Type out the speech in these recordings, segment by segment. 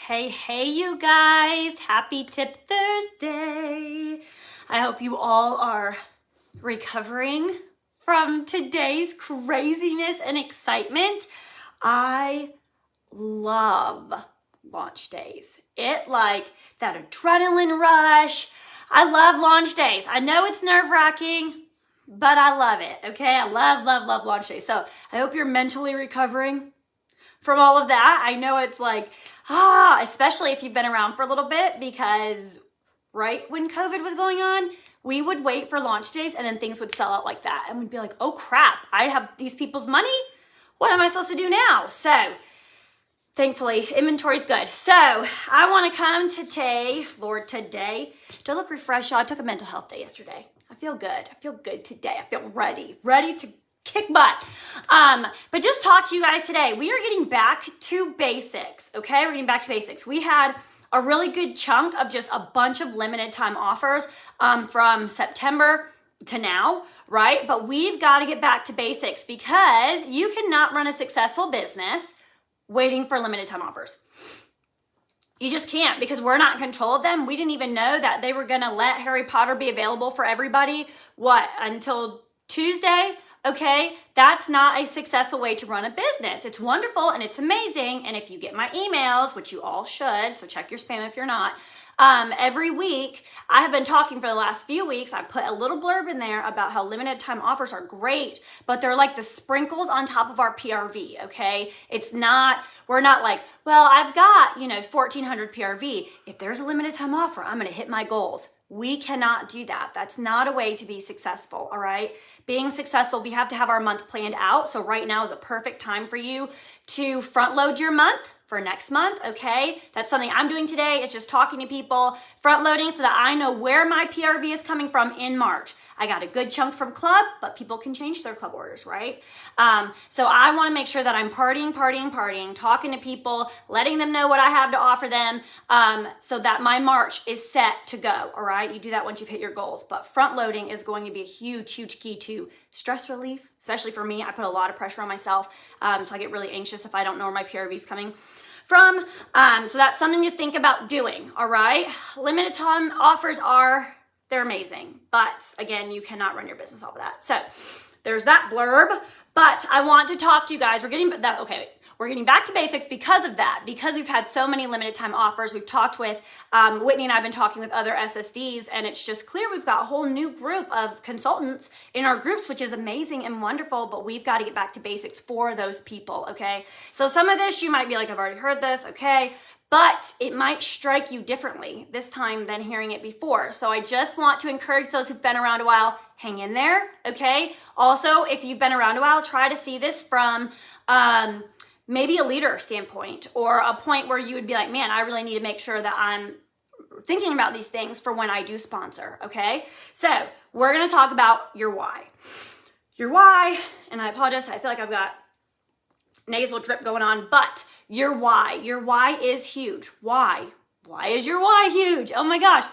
Hey, you guys. Happy Tip Thursday. I hope you all are recovering from today's craziness and excitement. I love launch days. It like that adrenaline rush. I love launch days. I know it's nerve-wracking, but I love it, okay? I love launch days. So I hope you're mentally recovering from all of that. I know it's like, especially if you've been around for a little bit, because right when COVID was going on, we would wait for launch days and then things would sell out like that. And we'd be like, oh crap, I have these people's money. What am I supposed to do now? So thankfully, inventory's good. So I want to come today, Today. Do I look refreshed? I took a mental health day yesterday. I feel good. I feel good today. I feel ready to kick butt. But just talk to you guys today. We are getting back to basics, okay? We're getting back to basics. We had a really good chunk of just a bunch of limited time offers from September to now, right? But we've got to get back to basics because you cannot run a successful business waiting for limited time offers. You just can't, because we're not in control of them. We didn't even know that they were going to let Harry Potter be available for everybody, until Tuesday? Okay, that's not a successful way to run a business. It's wonderful and it's amazing. And if you get my emails, which you all should, so check your spam if you're not, every week, I have been talking for the last few weeks. I put a little blurb in there about how limited time offers are great, but they're like the sprinkles on top of our PRV, okay? We're not like, well, I've got, 1,400 PRV. If there's a limited time offer, I'm gonna hit my goals. We cannot do that. That's not a way to be successful, all right? Being successful, we have to have our month planned out. So right now is a perfect time for you to front load your month for next month, okay? That's something I'm doing today, is just talking to people, front loading so that I know where my PRV is coming from in March. I got a good chunk from club, but people can change their club orders, right? So I wanna make sure that I'm partying, talking to people, letting them know what I have to offer them, so that my March is set to go, all right? You do that once you've hit your goals, but front loading is going to be a huge key to stress relief, especially for me. I put a lot of pressure on myself, so I get really anxious if I don't know where my PRV is coming from. So that's something to think about doing, all right? Limited time offers they're amazing, but again, you cannot run your business off of that. So there's that blurb, but I want to talk to you guys. We're getting back to basics because of that, because we've had so many limited time offers. We've talked with, Whitney and I've been talking with other SSDs, and it's just clear we've got a whole new group of consultants in our groups, which is amazing and wonderful, but we've got to get back to basics for those people, okay? So some of this, you might be like, I've already heard this, okay? But it might strike you differently this time than hearing it before. So I just want to encourage those who've been around a while, hang in there, okay? Also, if you've been around a while, try to see this from maybe a leader standpoint, or a point where you would be like, man, I really need to make sure that I'm thinking about these things for when I do sponsor, okay? So we're gonna talk about your why. Your why, and I apologize, I feel like I've got nasal drip going on, but your why is huge. Why is your why huge? Oh my gosh,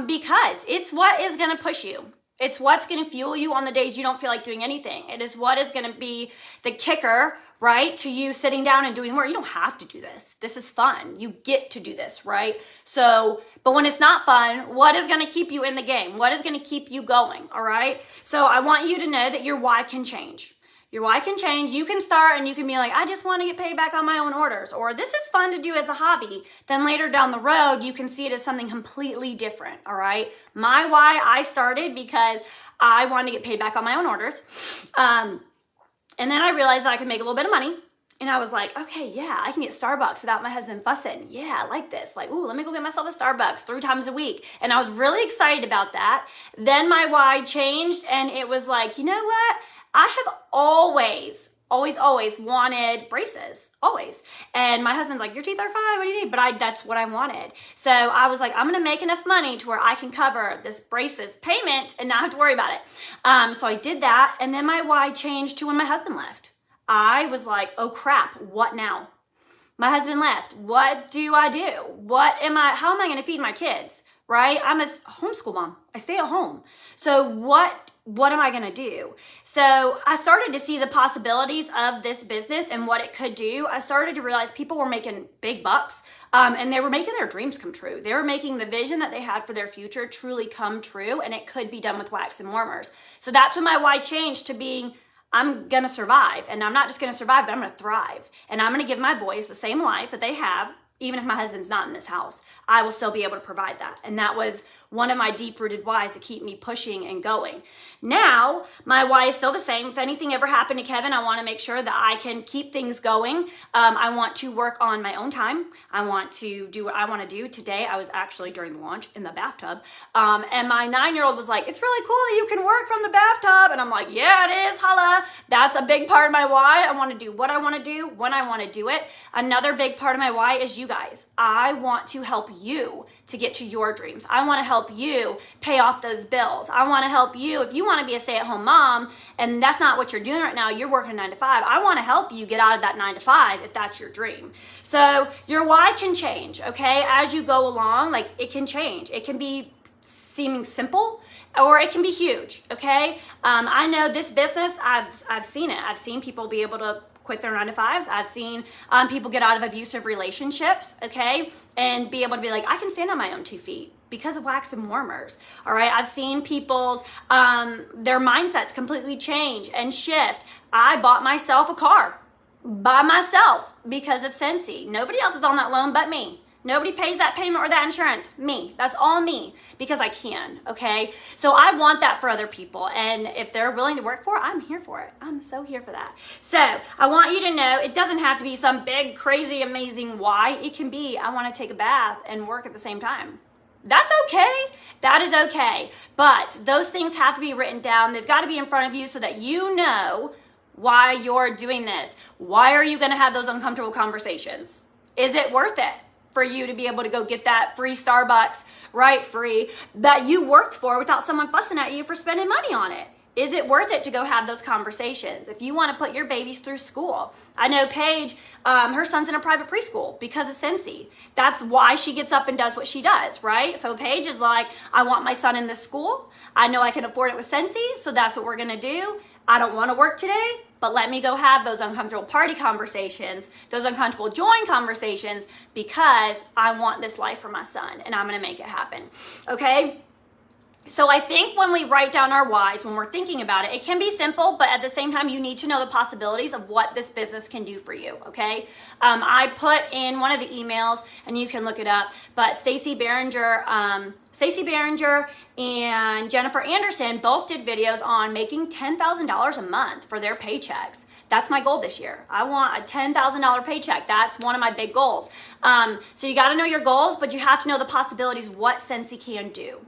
because it's what is gonna push you. It's what's gonna fuel you on the days you don't feel like doing anything. It is what is gonna be the kicker, right, to you sitting down and doing more. You don't have to do this. This is fun. You get to do this, right? So, but when it's not fun, what is gonna keep you in the game? What is gonna keep you going, all right? So I want you to know that your why can change. Your why can change. You can start and you can be like, I just want to get paid back on my own orders, or this is fun to do as a hobby. Then later down the road, you can see it as something completely different, all right? My why, I started because I wanted to get paid back on my own orders. And then I realized that I could make a little bit of money. And I was like, okay, yeah, I can get Starbucks without my husband fussing. Yeah, I like this. Like, ooh, let me go get myself a Starbucks 3 times a week. And I was really excited about that. Then my why changed, and it was like, you know what? I have always wanted braces, always. And my husband's like, your teeth are fine, what do you need? But that's what I wanted. So I was like, I'm gonna make enough money to where I can cover this braces payment and not have to worry about it. So I did that, and then my why changed to when my husband left. I was like, oh crap, what now? My husband left. What do I do? How am I gonna feed my kids, right? I'm a homeschool mom. I stay at home. So what what am I going to do? So I started to see the possibilities of this business and what it could do. I started to realize people were making big bucks, and they were making their dreams come true. They were making the vision that they had for their future truly come true, and it could be done with wax and warmers. So that's when my why changed to being, I'm going to survive, and I'm not just going to survive, but I'm going to thrive. And I'm going to give my boys the same life that they have. Even if my husband's not in this house, I will still be able to provide that. And that was one of my deep-rooted whys to keep me pushing and going. Now, my why is still the same. If anything ever happened to Kevin, I want to make sure that I can keep things going. I want to work on my own time. I want to do what I want to do. Today, I was actually during the launch in the bathtub. And my 9-year-old was like, it's really cool that you can work from the bathtub. And I'm like, yeah, it is, holla. That's a big part of my why. I want to do what I want to do when I want to do it. Another big part of my why is you guys. I want to help you to get to your dreams. I want to help you pay off those bills. I want to help you. If you want to be a stay-at-home mom and that's not what you're doing right now, you're working 9 to 5. I want to help you get out of that 9 to 5 if that's your dream. So your why can change, okay? As you go along, like it can change. It can be seeming simple or it can be huge, okay? I know this business, I've seen it. I've seen people be able to quit their 9 to 5s. I've seen people get out of abusive relationships, okay, and be able to be like, I can stand on my own 2 feet because of wax and warmers. All right, I've seen people's their mindsets completely change and shift. I bought myself a car by myself because of Scentsy. Nobody else is on that loan but me. Nobody pays that payment or that insurance. Me. That's all me because I can, okay? So I want that for other people. And if they're willing to work for it, I'm here for it. I'm so here for that. So I want you to know it doesn't have to be some big, crazy, amazing why. It can be, I want to take a bath and work at the same time. That's okay. That is okay. But those things have to be written down. They've got to be in front of you so that you know why you're doing this. Why are you going to have those uncomfortable conversations? Is it worth it for you to be able to go get that free Starbucks, right, free, that you worked for without someone fussing at you for spending money on it? Is it worth it to go have those conversations? If you want to put your babies through school. I know Paige, her son's in a private preschool because of Scentsy. That's why she gets up and does what she does, right? So Paige is like, I want my son in this school. I know I can afford it with Scentsy, so that's what we're going to do. I don't want to work today, but let me go have those uncomfortable party conversations, those uncomfortable join conversations, because I want this life for my son and I'm going to make it happen. Okay? So I think when we write down our whys, when we're thinking about it, it can be simple, but at the same time, you need to know the possibilities of what this business can do for you, okay? I put in one of the emails, and you can look it up, but Stacey Barringer and Jennifer Anderson both did videos on making $10,000 a month for their paychecks. That's my goal this year. I want a $10,000 paycheck. That's one of my big goals. So you got to know your goals, but you have to know the possibilities of what Scentsy can do.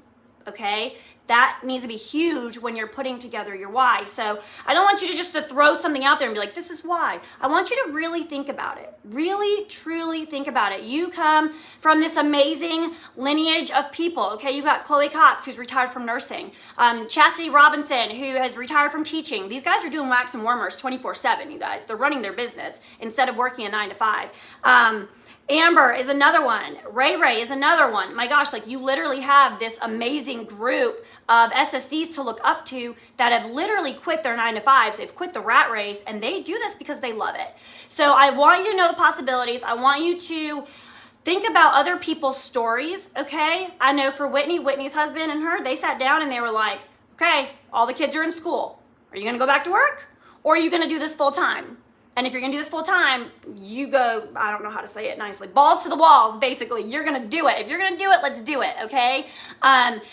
Okay, that needs to be huge when you're putting together your why. So I don't want you to just to throw something out there and be like, this is why. I want you to really think about it. Really, truly think about it. You come from this amazing lineage of people. Okay, you've got Chloe Cox, who's retired from nursing. Chastity Robinson, who has retired from teaching. These guys are doing wax and warmers 24/7, you guys. They're running their business instead of working a 9 to 5. Amber is another one. Ray Ray is another one. My gosh, like you literally have this amazing group of SSDs to look up to that have literally quit their 9 to 5s. They've quit the rat race and they do this because they love it. So I want you to know the possibilities. I want you to think about other people's stories, okay? I know for Whitney's husband and her, they sat down and they were like, okay, all the kids are in school. Are you gonna go back to work? Or are you gonna do this full time? And if you're gonna do this full time, you go, I don't know how to say it nicely, balls to the walls, basically. You're gonna do it. If you're gonna do it, let's do it, okay?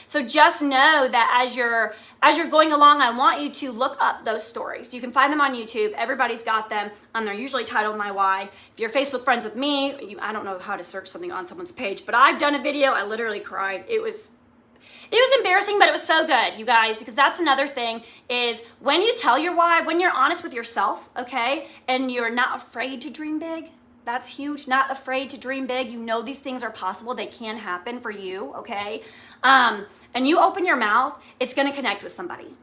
So just know that as you're going along, I want you to look up those stories. You can find them on YouTube. Everybody's got them. They're usually titled My Why. If you're Facebook friends with me, I don't know how to search something on someone's page, but I've done a video. I literally cried. It was embarrassing, but it was so good, you guys, because that's another thing is when you tell your why, when you're honest with yourself, okay, and you're not afraid to dream big, that's huge, not afraid to dream big. You know these things are possible. They can happen for you, okay? And you open your mouth, it's going to connect with somebody.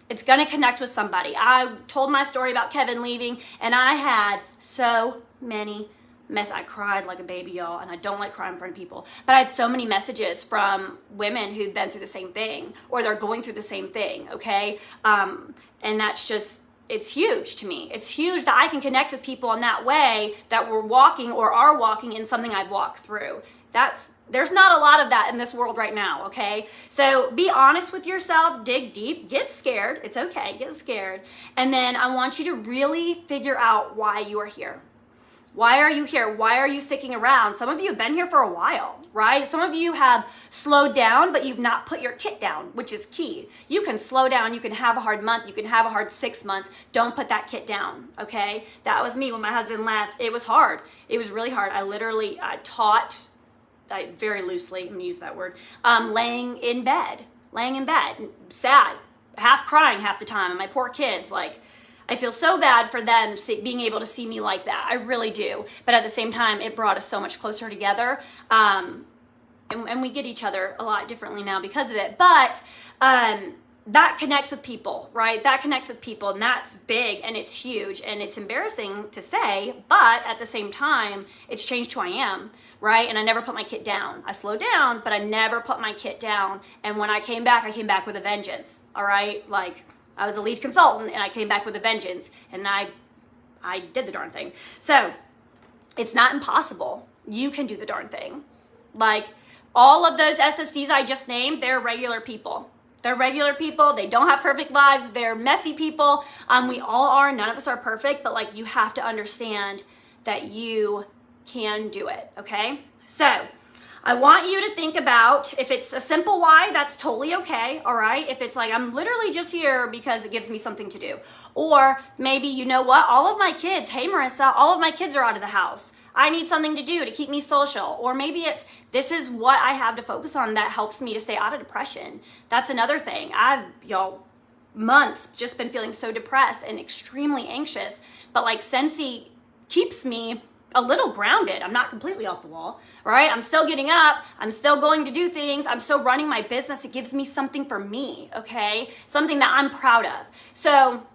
It's going to connect with somebody. I told my story about Kevin leaving, and I had so many I cried like a baby, y'all, and I don't like crying in front of people. But I had so many messages from women who'd been through the same thing, or they're going through the same thing, okay? And that's just, it's huge to me. It's huge that I can connect with people in that way, that we're walking or are walking in something I've walked through. There's not a lot of that in this world right now, okay? So be honest with yourself, dig deep, get scared. It's okay, get scared. And then I want you to really figure out why you are here. Why are you here? Why are you sticking around? Some of you have been here for a while, right? Some of you have slowed down, but you've not put your kit down, which is key. You can slow down. You can have a hard month. You can have a hard 6 months. Don't put that kit down, okay? That was me when my husband left. It was hard. It was really hard. I taught, very loosely, I'm gonna use that word, laying in bed, sad, half crying half the time. And my poor kids, like, I feel so bad for them being able to see me like that. I really do. But at the same time, it brought us so much closer together. And we get each other a lot differently now because of it. But that connects with people, right? That connects with people, and that's big, and it's huge, and it's embarrassing to say, but at the same time, it's changed who I am, right? And I never put my kit down. I slowed down, but I never put my kit down. And when I came back with a vengeance, all right? Like, I was a lead consultant, and I came back with a vengeance, and I did the darn thing. So it's not impossible. You can do the darn thing. Like, all of those SSDs I just named, they're regular people. They're regular people. They don't have perfect lives. They're messy people. We all are. None of us are perfect, but like, you have to understand that you can do it, okay? So I want you to think about, if it's a simple why, that's totally okay, all right? If it's like, I'm literally just here because it gives me something to do. Or maybe, you know what, all of my kids, hey Marissa, all of my kids are out of the house. I need something to do to keep me social. Or maybe it's, this is what I have to focus on that helps me to stay out of depression. That's another thing. Months just been feeling so depressed and extremely anxious, but like Scentsy keeps me a little grounded. I'm not completely off the wall, right? I'm still getting up. I'm still going to do things. I'm still running my business. It gives me something for me, okay? Something that I'm proud of. So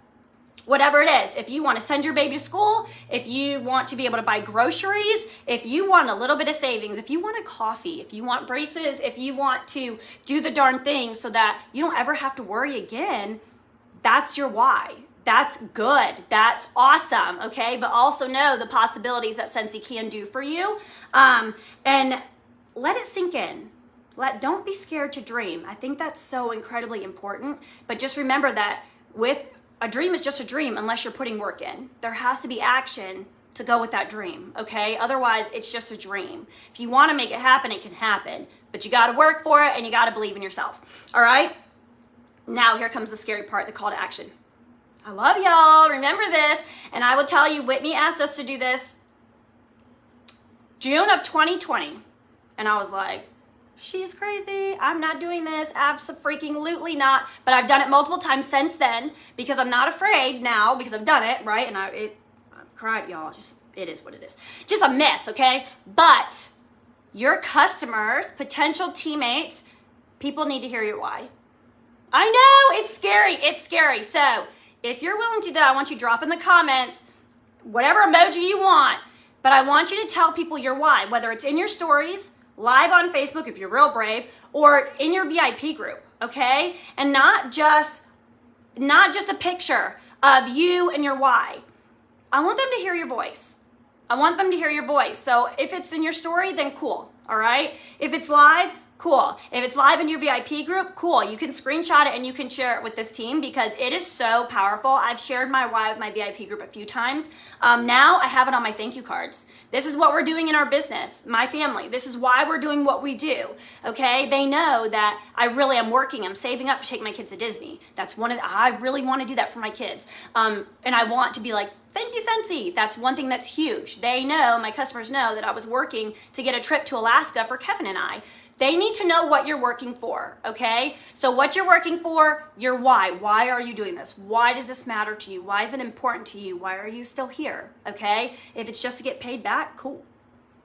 whatever it is, if you want to send your baby to school, if you want to be able to buy groceries, if you want a little bit of savings, if you want a coffee, if you want braces, if you want to do the darn thing so that you don't ever have to worry again, that's your why. That's good. That's awesome. Okay. But also know the possibilities that Scentsy can do for you. And let it sink in. Don't be scared to dream. I think that's so incredibly important. But just remember that a dream is just a dream unless you're putting work in. There has to be action to go with that dream. Okay. Otherwise, it's just a dream. If you want to make it happen, it can happen. But you got to work for it and you got to believe in yourself. All right. Now here comes the scary part, the call to action. I love y'all. Remember this. And I will tell you, Whitney asked us to do this June of 2020. And I was like, she's crazy. I'm not doing this. Abso-freaking-lutely not. But I've done it multiple times since then because I'm not afraid now because I've done it, right? And I've cried, y'all. It is what it is. Just a mess, okay? But your customers, potential teammates, people need to hear your why. I know, it's scary. It's scary. So if you're willing to do that, I want you to drop in the comments whatever emoji you want, but I want you to tell people your why, whether it's in your stories, live on Facebook if you're real brave, or in your VIP group, okay? And not just a picture of you and your why. I want them to hear your voice. I want them to hear your voice. So if it's in your story, then cool, all right? If it's live, cool. If it's live in your VIP group, cool. You can screenshot it and you can share it with this team because it is so powerful. I've shared my why with my VIP group a few times. Now I have it on my thank you cards. This is what we're doing in our business, my family. This is why we're doing what we do, okay? They know that I really am working. I'm saving up to take my kids to Disney. That's I really want to do that for my kids. And I want to be like, thank you, Scentsy. That's one thing that's huge. They know, my customers know that I was working to get a trip to Alaska for Kevin and I. They need to know what you're working for, okay? So what you're working for, your why. Why are you doing this? Why does this matter to you? Why is it important to you? Why are you still here, okay? If it's just to get paid back, cool.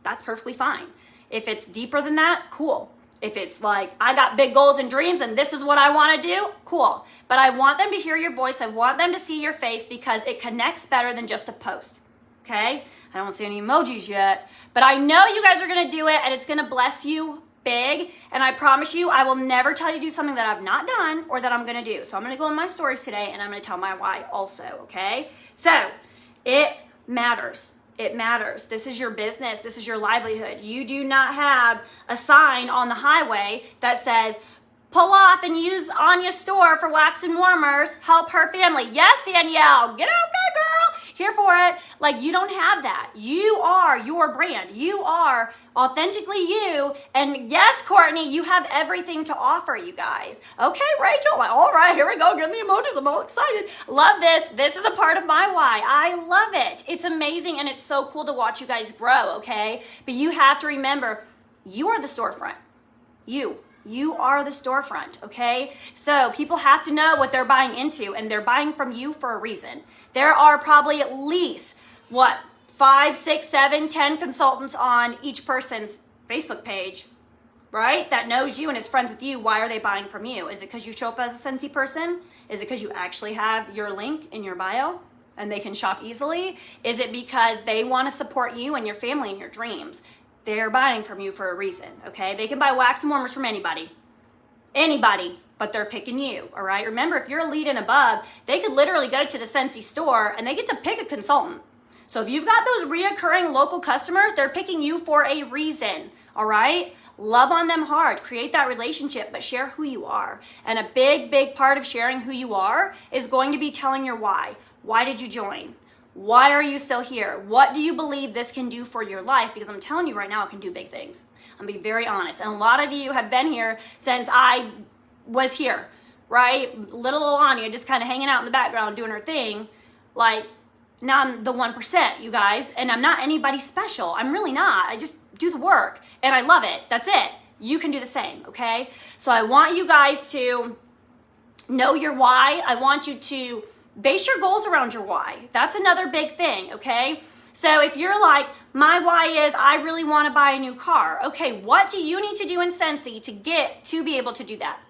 That's perfectly fine. If it's deeper than that, cool. If it's like, I got big goals and dreams and this is what I want to do, cool. But I want them to hear your voice. I want them to see your face because it connects better than just a post. okay? I don't see any emojis yet, but I know you guys are gonna do it and it's gonna bless you big. And I promise you, I will never tell you to do something that I've not done or that I'm gonna do. So I'm gonna go in my stories today and I'm gonna tell my why also, okay? So it matters. It matters. This is your business. This is your livelihood. You do not have a sign on the highway that says, pull off and use Anya's store for wax and warmers. Help her family. Yes, Danielle. Get okay, girl. Here for it. Like, you don't have that. You are your brand. You are authentically you. And yes, Courtney, you have everything to offer, you guys. Okay, Rachel. Like, all right, here we go. Getting the emojis. I'm all excited. Love this. This is a part of my why. I love it. It's amazing and it's so cool to watch you guys grow, okay? But you have to remember, you are the storefront. You are the storefront, okay? So people have to know what they're buying into, and they're buying from you for a reason. There are probably at least, 5, 6, 7, 10 consultants on each person's Facebook page, right? That knows you and is friends with you. Why are they buying from you? Is it because you show up as a Scentsy person? Is it because you actually have your link in your bio and they can shop easily? Is it because they want to support you and your family and your dreams? They're buying from you for a reason, okay? They can buy wax and warmers from anybody, but they're picking you, all right? Remember, if you're a lead and above, they could literally go to the Scentsy store and they get to pick a consultant. So if you've got those reoccurring local customers, they're picking you for a reason, all right? Love on them hard, create that relationship, but share who you are. And a big, big part of sharing who you are is going to be telling your why. Why did you join? Why are you still here? What do you believe this can do for your life? Because I'm telling you right now, it can do big things. I'm being very honest. And a lot of you have been here since I was here, right? Little Alania just kind of hanging out in the background doing her thing. Like, now I'm the 1%, you guys. And I'm not anybody special. I'm really not. I just do the work and I love it. That's it. You can do the same, okay? So I want you guys to know your why. I want you to base your goals around your why. That's another big thing, okay? So if you're like, my why is I really want to buy a new car. Okay, what do you need to do in Scentsy to be able to do that?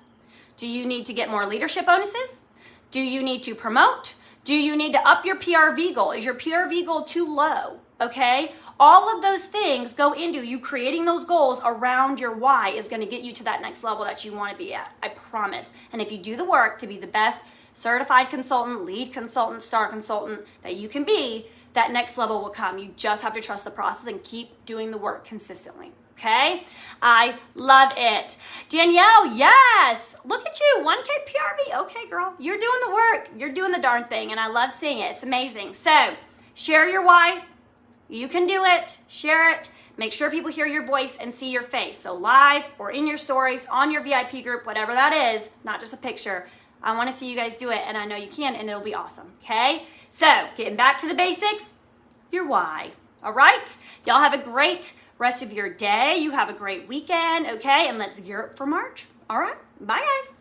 Do you need to get more leadership bonuses? Do you need to promote? Do you need to up your PRV goal? Is your PRV goal too low? Okay, all of those things go into you creating those goals around your why is going to get you to that next level that you want to be at. I promise. And if you do the work to be the best certified consultant, lead consultant, star consultant that you can be, that next level will come. You just have to trust the process and keep doing the work consistently. Okay? I love it. Danielle, yes. Look at you, 1K PRV. Okay, girl, you're doing the work. You're doing the darn thing, and I love seeing it. It's amazing. So share your why. You can do it. Share it. Make sure people hear your voice and see your face. So live or in your stories, on your VIP group, whatever that is, not just a picture. I want to see you guys do it, and I know you can, and it'll be awesome, okay? So, getting back to the basics, your why, all right? Y'all have a great rest of your day. You have a great weekend, okay? And let's gear up for March, all right? Bye, guys.